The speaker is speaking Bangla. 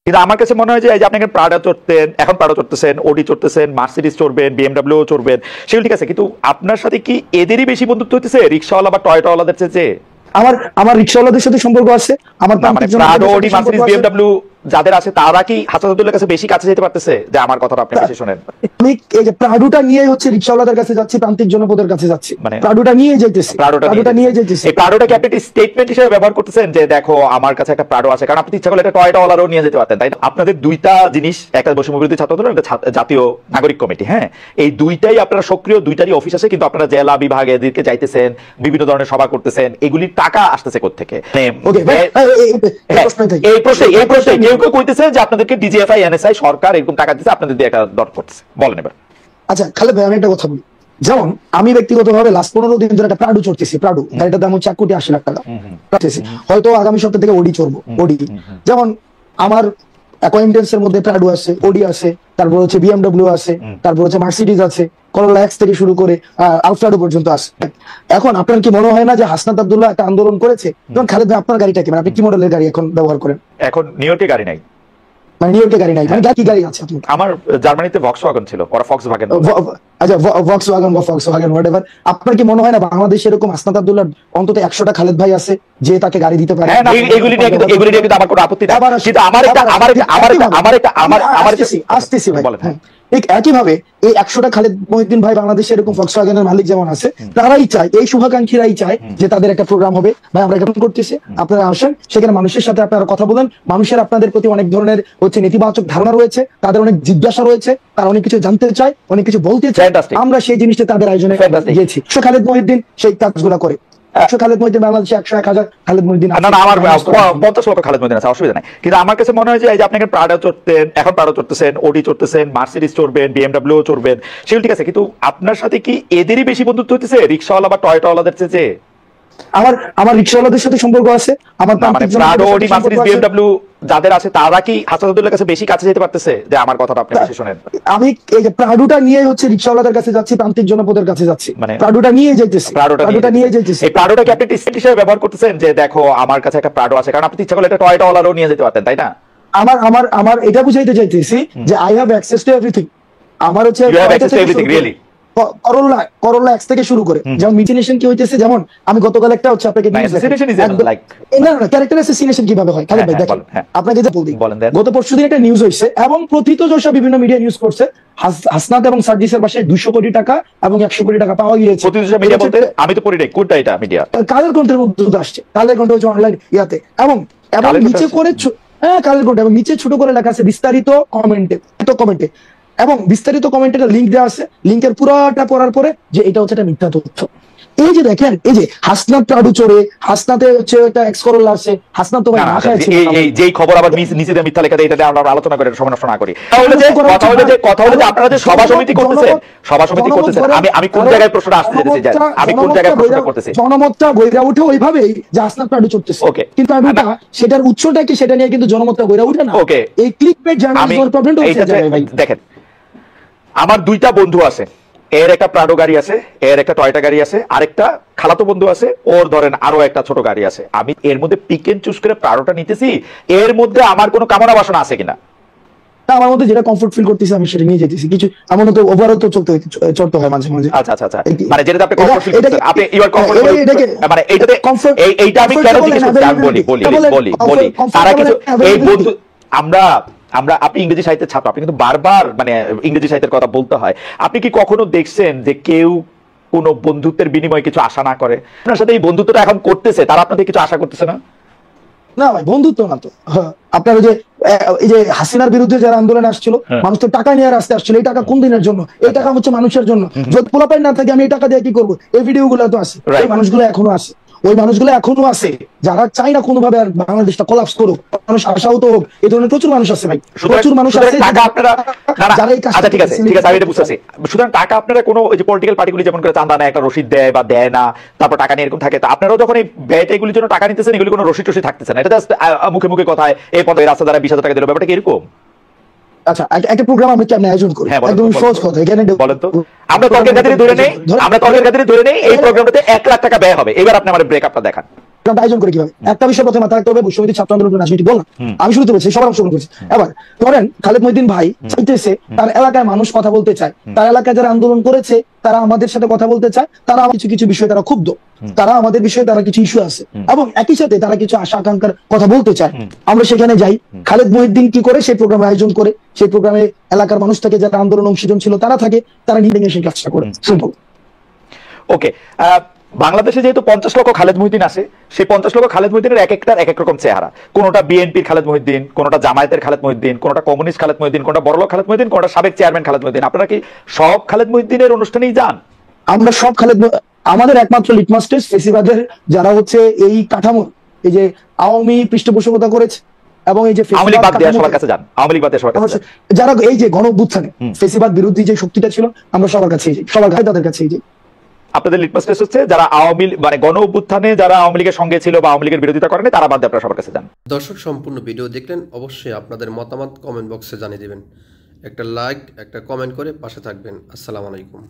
কিন্তু আমার কাছে মনে হয় যে এই যে আপনি প্রাডা চড়তেন, এখন প্রাডা চড়তেছেন, ওডি চড়তেছেন, মার্সিডিজ চড়বেন, বিএমডব্লিউ চড়বেন, সেগুলো ঠিক আছে, কিন্তু আপনার সাথে কি এদেরই বেশি বন্ধুত্ব হইতেছে রিক্সাওয়ালা বা টয়টাওয়ালাদের চেয়ে? আমার রিক্সাওয়ালাদের সাথে সম্পর্ক আছে, আমার প্রাডো, ওডি, মার্সিডিজ, বিএমডব্লিউ যাদের আছে তারা কি হাসান আব্দুল্লাহর কাছে বেশি কাছে যেতে পারতেছে? যে আমার কথাটা আপনি বেশি শুনেন। আমি এই যে প্রাডোটা নিয়ে হচ্ছে রিক্সাওয়ালাদের কাছে যাচ্ছি, প্রান্তিক জনপদের কাছে যাচ্ছি, মানে প্রাডোটা নিয়ে যাইতেছি, প্রাডোটা নিয়ে যাইতেছি। এই প্রাডোটাকে আপনি স্টেটমেন্ট হিসেবে ব্যবহার করতেছেন যে দেখো আমার কাছে একটা প্রাডো আছে, কারণ আপনি ইচ্ছা করলে একটা টয়টাওয়ালারও নিয়ে যেতে পারতেন, তাই না? আপনাদের দুইটা জিনিস, একটা বৈষম্য বিরোধী ছাত্র আন্দোলন, একটা জাতীয় নাগরিক কমিটি, হ্যাঁ, এই দুইটাই আপনারা সক্রিয়, দুইটারই অফিস আছে, কিন্তু আপনারা জেলা বিভাগে এদিকে যাইতেছেন, বিভিন্ন ধরনের সভা করতেছেন, এগুলির টাকা আসতেছে কোত্থেকে? এই প্রশ্নে কেউ কেউ কইতেছে যে আপনাদেরকে ডিজিএফআই, এনএসআই, সরকার এরকম টাকা দিচ্ছে, আপনাদের দিয়ে একটা দর করতেছে। বলেন এবার। আচ্ছা খালেদ ভাই, আমি একটা কথা বলি। যেমন আমি ব্যক্তিগতভাবে লাস্ট 15 দিন ধরে একটা প্রাডো চড়তেছি, প্রাডো গাড়িটার দাম হচ্ছে 1,80,00,000 টাকা। হয়তো আগামী সপ্তাহ থেকে ওডি চড়বো, ওডি। যেমন আমার অ্যাকোয়েন্টেন্সের মধ্যে প্রাডো আছে, ওডি আছে, তারপর হচ্ছে বিএমডব্লিউ আছে, তারপর হচ্ছে মার্সিডিজ আছে, করোলা এক্স থেকে শুরু করে আলফ্রাডো পর্যন্ত আছে। এখন আপনার কি মনে হয় না যে হাসনাত আব্দুল্লাহ একটা আন্দোলন করেছে? যেমন খালেদ ভাই, আপনার গাড়িটা কি, মানে আপনি কি মডেলের গাড়ি এখন ব্যবহার করেন? এখন নিউইয়র্কে গাড়ি নাই, মানে নিউইয়র্কে গাড়ি নাই, মানে কি গাড়ি আছে আপনার? আমার জার্মানিতে ভক্সওয়াগন ছিল, ওরা ফক্সওয়াগন। আচ্ছা, ভক্সওয়াগন বা ফক্সওয়াগন হোয়াটএভার। আপনার কি মনে হয় না বাংলাদেশে এরকম হাসনাত আব্দুল্লাহর অন্তত 100টা খালেদ ভাই আছে যে তাকে গাড়ি দিতে পারে? হ্যাঁ, এগুলি নিয়ে কিন্তু আমার কোনো আপত্তি নেই, কিন্তু আসতেছি ভাই। ঠিক একইভাবে এই 100টা খালেদ মহিউদ্দিন ভাই বাংলাদেশে এরকম ফক্সওয়াগনের মালিক যেমন আছে, তারাই চায়, এই শুভাকাঙ্ক্ষীরাই চায় যে তাদের একটা প্রোগ্রাম হবে, ভাই আমরা কেমন করতেছি, আপনারা আসেন, সেখানে মানুষের সাথে আপনারা কথা বলেন। মানুষের আপনাদের প্রতি অনেক ধরনের হচ্ছে নেতিবাচক ধারণা রয়েছে, তাদের অনেক জিজ্ঞাসা রয়েছে, তারা অনেক কিছু জানতে চায়, অনেক কিছু বলতে চায়। আমরা সেই জিনিসটা তাদের আয়োজনে গিয়েছি। খালেদ মহিউদ্দিন সেই কাজগুলো করে। 100 খালেদ মহিউদ্দিন বাংলাদেশে 100-1000 খালেদ মহিউদ্দিন আছে। না, আমার 50 লক্ষ খালেদ মহিউদ্দিন আছে, অসুবিধা নাই। কিন্তু আমার কাছে মনে হয় যে এই যে আপনি প্রাডা চড়তেন, এখন প্রাডা চড়তেছেন, ওডি চড়তেছেন, মার্সিডিজ চড়বেন, বিএমডব্লিউ চড়বেন, সেগুলো ঠিক আছে, কিন্তু আপনার সাথে কি এদেরই বেশি বন্ধুত্ব হইতেছে রিক্সাওয়ালা বা টয়টাওয়ালাদের চেয়ে? আমার রিক্সাওয়ালাদের সাথে সম্পর্ক আছে, আমার প্রাডো, ওডি, মার্সিডিজ, বিএমডব্লিউ যাদের আছে তারা কি হাসান আব্দুল্লাহর কাছে বেশি কাছে যেতে পারতেছে? যে আমার কথাটা আপনি বেশি শুনেন। আমি এই যে প্রাডোটা নিয়ে হচ্ছে রিক্সাওয়ালাদের কাছে যাচ্ছি, প্রান্তিক জনপদের কাছে যাচ্ছি, মানে প্রাডোটা নিয়ে যাইতেছি, প্রাডোটা নিয়ে যাইতেছি। এই প্রাডোটাকে আপনি স্টেট হিসেবে ব্যবহার করতেছেন যে দেখো আমার কাছে একটা প্রাডো আছে, কারণ আপনি ইচ্ছা করলে একটা টয়টাওয়ালারও নিয়ে যেতে পারতেন, তাই না? আমার এটা বুঝাইতে চাইতেছি যে I have access to everything. আমার হচ্ছে করোলা এক্স থেকে শুরু করে, যেমন মিথিনেশন কি হইতেছে, যেমন আমি গতকাল একটা হচ্ছে আপনাকে ক্যারেক্টার অ্যাসাসিনেশন কিভাবে হয় খালেদ ভাই দেখেন, আপনাকে যে বলি, গত পরশুদিন একটা নিউজ হইছে এবং প্রথিতযশা বিভিন্ন মিডিয়া নিউজ করছে, হাসনাত এবং সার্জিসের বাসায় 200 কোটি টাকা এবং 100 কোটি টাকা পাওয়া গিয়েছে। প্রথিতযশা মিডিয়া বলতে আমি তো পড়ি নাই, কোনটা এটা মিডিয়া? কালের কণ্ঠের মধ্যে আসছে, কালের কণ্ঠ হচ্ছে অনলাইন ইয়াতে, এবং নিচে করে কালের কণ্ঠ, এবং নিচে ছোট করে লেখা আছে বিস্তারিত কমেন্টে, এবং বিস্তারিত কমেন্টের লিঙ্ক দেওয়া আছে, লিঙ্কের পুরোটা পড়ার পরে যে এটা হচ্ছে একটা মিথ্যা তথ্য। এই যে দেখেন, এই যে হাসনাত প্রাডো চড়ে, হাসনাতে হচ্ছে একটা এক্স করোলা আছে, হাসনাত তো ভাই ভাষায় আছে, এই যেই খবর আবার নিচে মিথ্যা লেখা দেয়, এটা আমরা আলোচনা করে সময় নষ্ট না করি। কথা হলো যে আপনারা যে সভা সমিতি করতেছেন, আমি কোন জায়গায় প্রশ্নটা আসতে যেতেছি, আমি কোন জায়গায় প্রশ্নটা করতেছি, জনমতটা গইরা ওঠে ওইভাবেই যে হাসনাত প্রাডো চড়তেছে, কিন্তু প্রাডোটা সেটার উৎসটা কি সেটা নিয়ে কিন্তু জনমতটা গইরা ওঠে না। এই ক্লিকবেট জার্নালিজমের প্রবলেমটা হচ্ছে ভাই। দেখেন, আমার দুইটা বন্ধু আছে, এর একটা প্রাডো গাড়ি আছে, এর একটা টয়টা গাড়ি আছে, আরেকটা খালাতো বন্ধু আছে, ওর ধরেন আরো একটা ছোট গাড়ি আছে। আমি এর মধ্যে পিক এন্ড চুজ করে প্রাডোটা নিতেছি, এর মধ্যে আমার কোনো কামনা বাসনা আছে কিনা? আমার মধ্যে যেটা কমফর্ট ফিল করতেছি আমি সেটা নিয়ে যেতেছি। কিছু আমার মতো ওভারঅল তো চলতে হয় মাঝে মাঝে। আচ্ছা, মানে যেটা আপনি কমফর্ট ফিল করতেছেন, আপনি ইউ আর কমফর্ট, মানে এইটাতে কমফর্ট, এইটা আমি কেন জিজ্ঞেস করছি আমি বলি তারা কিছু এই বন্ধু আমরা আপনি ইংরেজি সাহিত্যের ছাত্র, আপনি কিন্তু বারবার মানে ইংরেজি সাহিত্যের কথা বলতে হয়। আপনি কি কখনো দেখছেন যে কেউ কোন বন্ধুত্বের বিনিময়ে কিছু আশা না করে? আপনার সাথে এই বন্ধুত্বটা এখন করতেছে, তারা আপনাদের কিছু আশা করতেছে না? না ভাই, বন্ধুত্ব না তো। আপনার এই যে হাসিনার বিরুদ্ধে যারা আন্দোলনে আসছিল, মানুষ তো টাকা নিয়ে রাস্তায় আসছিল। এই টাকা কোন দিনের জন্য? এই টাকা হচ্ছে মানুষের জন্য। যদি পোলাপাই না থাকে আমি এই টাকা দিয়ে কি করবো? এই ভিডিও গুলো তো আছে, এই মানুষগুলো এখনো আছে, ওই মানুষগুলো এখনো আছে যারা চায় না কোনোভাবে আর বাংলাদেশটা কোলাপস করুক, মানুষ আশাহত হোক। এই ধরনের প্রচুর মানুষ আছে ভাই, প্রচুর মানুষ আছে যারা এই কাজটা। ঠিক আছে, আমি এটা বুঝতেছি। সুতরাং টাকা আপনারা কোনো ওই যে পলিটিক্যাল পার্টিগুলি যেমন করে চাঁদা নেয়, একটা রসিদ দেয় বা দেয় না, তারপর টাকা নিয়ে এরকম থাকে, তা আপনারাও যখন এই ব্যয় এগুলির জন্য টাকা নিতেছেন, এগুলি কোনো রসিদ টসিদ থাকতেছে না, এটা জাস্ট মুখে মুখে কথায় এই পথে রাস্তা দ্বারা 20,000 টাকা দিল, ব্যাপারটা কি এরকম? আচ্ছা, একটা প্রোগ্রাম আমরা কেমনে আয়োজন করি? একদম সহজ কথা, এখানে বলেন তো। আমরা তর্কের খাতিরে ধরে নেই এই প্রোগ্রামটাতে 1 লাখ টাকা ব্যয় হবে। এবার আপনি আমার ব্রেকআপটা দেখান। প্রোগ্রামটা আয়োজন করে কিভাবে একটা বিষয় প্রথমে মাথায় রাখতে হবে, বৈষম্যবিরোধী ছাত্র আন্দোলন রাজনীতি বললাম, আমি শুরুতে বলছি সবার অংশগ্রহণ করেছে। এবার ধরেন খালেদ মহিউদ্দিন ভাই চাইতেছে তার এলাকায় মানুষ কথা বলতে চায়, তার এলাকায় যারা আন্দোলন করেছে তারা আমাদের সাথে কথা বলতে চায়, তারা কিছু কিছু বিষয়ে তারা ক্ষুব্ধ, তারা আমাদের বিষয়ে তারা কিছু ইস্যু আছে এবং একই সাথে তারা কিছু আশা আকাঙ্ক্ষার কথা বলতে চায়। আমরা সেখানে যাই, খালেদ মহিউদ্দিন কি করে সেই প্রোগ্রাম আয়োজন করে, সেই প্রোগ্রামে এলাকার মানুষ থেকে যারা আন্দোলন অংশগ্রহণ ছিল তারা থাকে, তারা নিয়ে সেই কাজটা করে। সিম্পল। ওকে, বাংলাদেশে যেহেতু 50 লক্ষ খালেদ মহিউদ্দিন আছে, সেই 50 লক্ষ খালেদ মহিউদ্দিনের এক একটার এক এক রকম চেহারা। কোনটা বিএনপির খালেদ মহিউদ্দিন, কোনটা জামায়াতের খালেদ মহিউদ্দিন, কোনটা কমিউনিস্ট খালেদ মহিউদ্দিন, কোনটা বড়লোক খালেদ মহিউদ্দিন, কোনটা সাবেক চেয়ারম্যান খালেদ মহিউদ্দিন। আপনারা কি সব খালেদ মহিউদ্দিনের অনুষ্ঠানেই যান? আমরা সব আমাদের একমাত্র লিটমাস টেস্ট ফেসিবাদের যারা হচ্ছে এই কাঠামো, এই যে আওয়ামী পৃষ্ঠপোষকতা করেছে এবং এই যে আওয়ামী লীগ বাদ দিয়ে সবার কাছে যান, আওয়ামী লীগ বাদ দিয়ে সবার কাছে যান। যারা এই যে গণ অভ্যুত্থানে ফেসিবাদ বিরোধী যে শক্তিটা ছিল, আমরা সবার কাছেই যাই, সবার কাছে তাদের কাছেই যাই। আপনাদের লিটমাস টেস্ট হচ্ছে যারা আওয়ামী মানে গণ অভ্যুত্থানে যারা আওয়ামী লীগের সঙ্গে ছিল বা আওয়ামী লীগের বিরোধিতা করেনি, তারা বাদ দিয়ে আপনারা সবার কাছে যান। দর্শক, সম্পূর্ণ ভিডিও দেখলেন, অবশ্যই আপনাদের মতামত কমেন্ট বক্সে জানিয়ে দিবেন। একটা লাইক, একটা কমেন্ট করে পাশে থাকবেন। আসসালামু আলাইকুম।